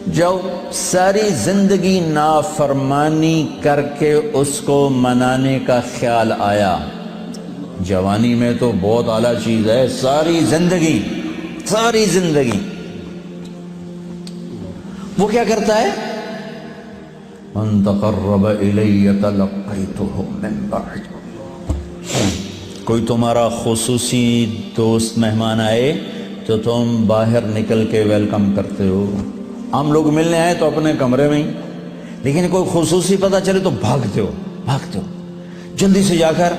جو ساری زندگی نافرمانی کر کے اس کو منانے کا خیال آیا، جوانی میں تو بہت اعلیٰ چیز ہے، ساری زندگی وہ کیا کرتا ہے؟ من تقرب الی تلقیتہ من بعید، کوئی تمہارا خصوصی دوست مہمان آئے تو تم باہر نکل کے ویلکم کرتے ہو۔ عام لوگ ملنے آئے تو اپنے کمرے میں ہی، لیکن کوئی خصوصی پتہ چلے تو بھاگتے ہو، جلدی سے جا کر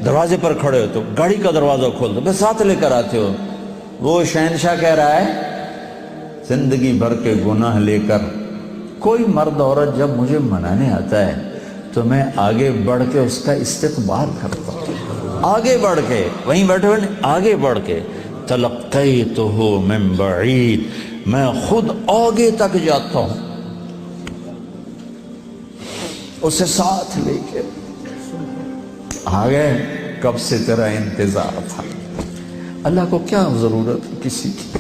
دروازے پر کھڑے ہو تو گاڑی کا دروازہ کھول دو، بس ساتھ لے کر آتے ہو۔ وہ شہنشاہ کہہ رہا ہے زندگی بھر کے گناہ لے کر کوئی مرد عورت جب مجھے منانے آتا ہے تو میں آگے بڑھ کے اس کا استقبال کرتا ہوں، آگے بڑھ کے، وہیں بیٹھے ہوئے آگے بڑھ کے، تلقیتہ من بعید، میں خود آگے تک جاتا ہوں اسے ساتھ لے کے۔ آگے کب سے تیرا انتظار تھا، اللہ کو کیا ضرورت ہے کسی کی؟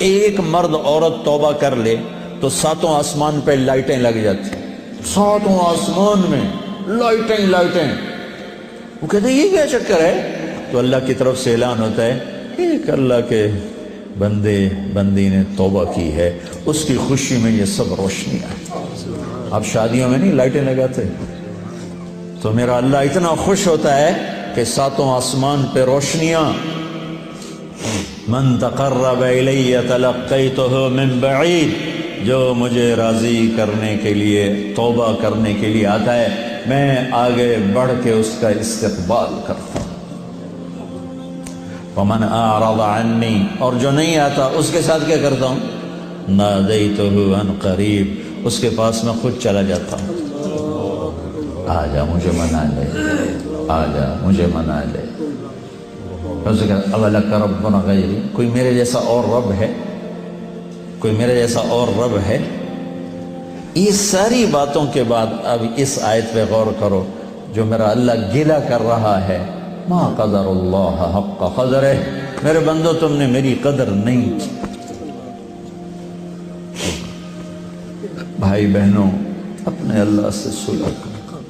ایک مرد عورت توبہ کر لے تو ساتوں آسمان پہ لائٹیں لگ جاتی، ساتوں آسمان میں لائٹیں۔ وہ کہتے ہیں یہ کیا چکر ہے؟ تو اللہ کی طرف سے اعلان ہوتا ہے ایک اللہ کے بندی نے توبہ کی ہے، اس کی خوشی میں یہ سب روشنیاں ہیں۔ اب شادیوں میں نہیں لائٹیں لگاتے، تو میرا اللہ اتنا خوش ہوتا ہے کہ ساتوں آسمان پہ روشنیاں۔ من تقرب الی تلقیتہ من بعید، جو مجھے راضی کرنے کے لیے، توبہ کرنے کے لیے آتا ہے، میں آگے بڑھ کے اس کا استقبال کرتا ہوں۔ ومن اعرض عنی، اور جو نہیں آتا اس کے ساتھ کیا کرتا ہوں؟ نادیتہ عن قریب، اس کے پاس میں خود چلا جاتا ہوں، آ جا مجھے منا لے، آ جا مجھے منا لے۔ اس کے کہا اولک رب غیری، کوئی میرے جیسا اور رب ہے؟ کوئی میرے جیسا اور رب ہے؟ یہ ساری باتوں کے بعد اب اس آیت پہ غور کرو، جو میرا اللہ گلہ کر رہا ہے، ما قدر اللہ حق قدرہ، میرے بندو تم نے میری قدر نہیں کی۔ بھائی بہنوں، اپنے اللہ سے صلح کرو۔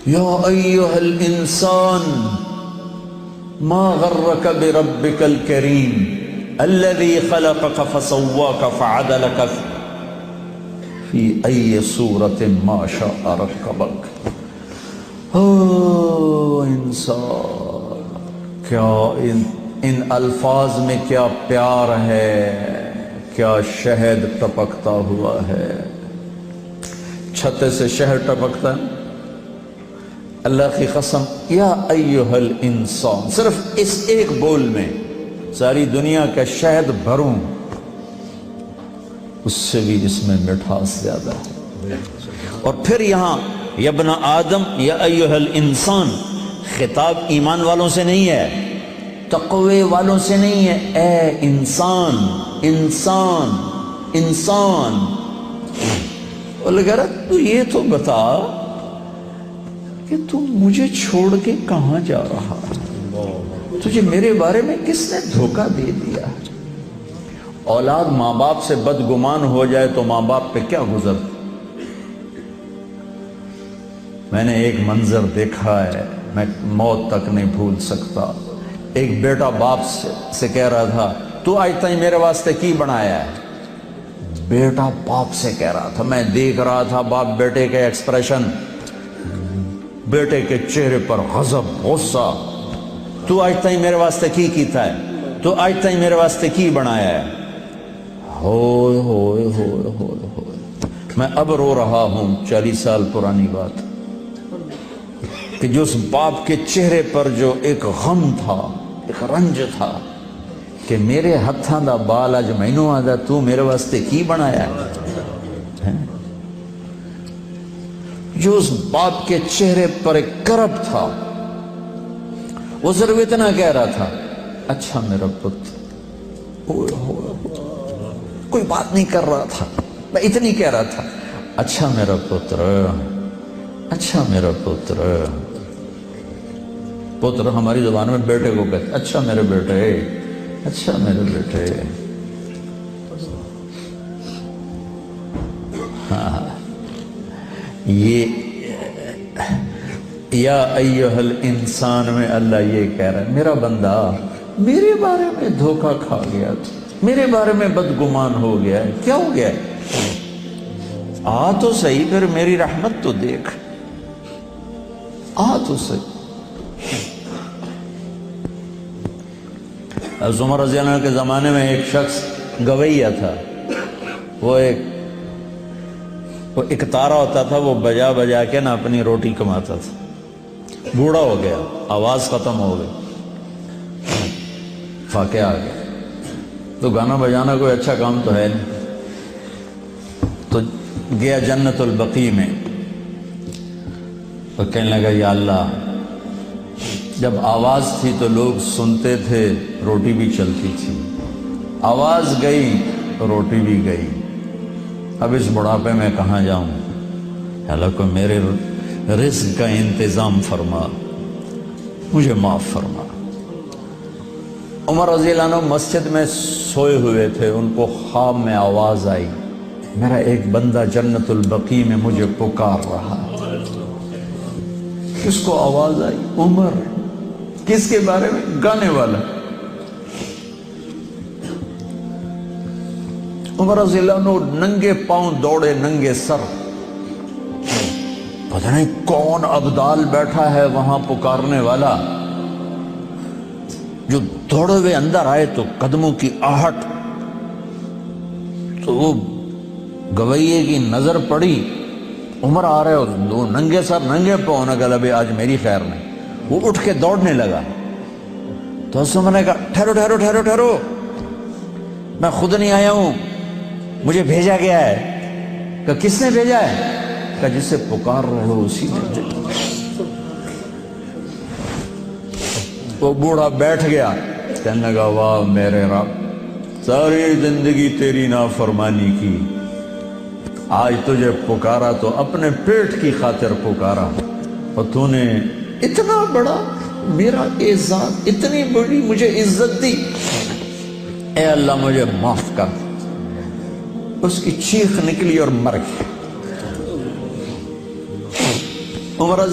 یا ایھا الانسان ما غرک بربک الکریم الذی خلقک فسواک فعدلک فی ای صورت ما شاء رکبک۔ انسان، کیا ان الفاظ میں کیا پیار ہے، کیا شہد ٹپکتا ہوا ہے۔ چھتے سے شہد ٹپکتا ہے، اللہ کی قسم، یا ایھا الانسان، صرف اس ایک بول میں ساری دنیا کا شہد بھروں، اس سے بھی اس میں مٹھاس زیادہ ہے۔ اور پھر یہاں یا ابن آدم یا ایھا الانسان، خطاب ایمان والوں سے نہیں ہے، تقوی والوں سے نہیں ہے، اے انسان، انسان، انسان۔ اور لگا رہا تو یہ تو بتا کہ تو مجھے چھوڑ کے کہاں جا رہا ہے، تجھے میرے بارے میں کس نے دھوکہ دے دیا؟ اولاد ماں باپ سے بدگمان ہو جائے تو ماں باپ پہ کیا گزر۔ میں نے ایک منظر دیکھا ہے، میں موت تک نہیں بھول سکتا۔ ایک بیٹا باپ سے کہہ رہا تھا تو آج تک میرے واسطے کی بنایا ہے؟ بیٹا باپ سے کہہ رہا تھا، میں دیکھ رہا تھا باپ بیٹے کے ایکسپریشن، بیٹے کے چہرے پر غضب، غصہ، تو آج تک میرے واسطے کی کیتا ہے، تو آج تک میرے واسطے کی بنایا ہے۔ ہوئے ہوئے ہوئے ہوئے ہوئے، میں اب رو رہا ہوں، 40 سال پرانی بات، کہ جو اس باپ کے چہرے پر جو ایک غم تھا، ایک رنج تھا کہ میرے ہتھاں دا بال اج مینوں آدا، تو میرے واسطے کی بنایا ہے؟ جو اس باپ کے چہرے پر ایک کرب تھا، وہ صرف اتنا کہہ رہا تھا، اچھا میرا پتر، کوئی بات نہیں کر رہا تھا، میں اتنی کہہ رہا تھا، اچھا میرا پتر، اچھا میرا پتر۔ پتر ہماری زبان میں بیٹے کو کہتے، اچھا میرے بیٹے، اچھا میرے بیٹے۔ یہ یا ایھا الانسان میں اللہ یہ کہہ رہا ہے میرا بندہ میرے بارے میں دھوکہ کھا گیا، میرے بارے میں بدگمان ہو گیا ہے، کیا ہو گیا ہے؟ آ تو صحیح، پھر میری رحمت تو دیکھ، آ تو صحیح۔ حضرت عمر رضی اللہ عنہ کے زمانے میں ایک شخص گویہ تھا، وہ ایک تارا ہوتا تھا، وہ بجا بجا کے نا اپنی روٹی کماتا تھا، بوڑھا ہو گیا، آواز ختم ہو گئی، فاقہ آ گیا، تو گانا بجانا کوئی اچھا کام تو ہے نہیں، تو گیا جنت البقیع میں، تو کہنے لگا یا اللہ جب آواز تھی تو لوگ سنتے تھے، روٹی بھی چلتی تھی، آواز گئی تو روٹی بھی گئی، اب اس بڑھاپے میں کہاں جاؤں؟ اللہ کو میرے رزق کا انتظام فرما، مجھے معاف فرما۔ عمر رضی اللہ عنہ مسجد میں سوئے ہوئے تھے، ان کو خواب میں آواز آئی، میرا ایک بندہ جنت البقیع میں مجھے پکار رہا ہے۔ کس کو آواز آئی؟ عمر۔ کس کے بارے میں؟ گانے والا۔ عمر رضی اللہ عنہ ننگے پاؤں دوڑے، ننگے سر، پتہ نہیں کون ابدال بیٹھا ہے وہاں پکارنے والا، جو دوڑے ہوئے اندر آئے تو قدموں کی آہٹ، تو وہ گویے کی نظر پڑی، عمر آ رہے اور دو ننگے سر ننگے پاؤں، نے کہا ابھی آج میری خیر نہیں۔ وہ اٹھ کے دوڑنے لگا، تو اس نے کہا ٹھہرو ٹھہرو ٹھہرو ٹھہرو، میں خود نہیں آیا ہوں، مجھے بھیجا گیا ہے۔ کہ کس نے بھیجا ہے؟ کہ جس سے پکار رہے ہو اسی نے۔ وہ بوڑھا بیٹھ گیا، کہنے لگا واہ میرے رب، ساری زندگی تیری نافرمانی کی، آج تجھے پکارا تو اپنے پیٹ کی خاطر پکارا، اور تو نے اتنا بڑا میرا اعزاز، اتنی بڑی مجھے عزت دی، اے اللہ مجھے معاف کر۔ اس کی چیخ نکلی اور مر گئی۔ عمر رضی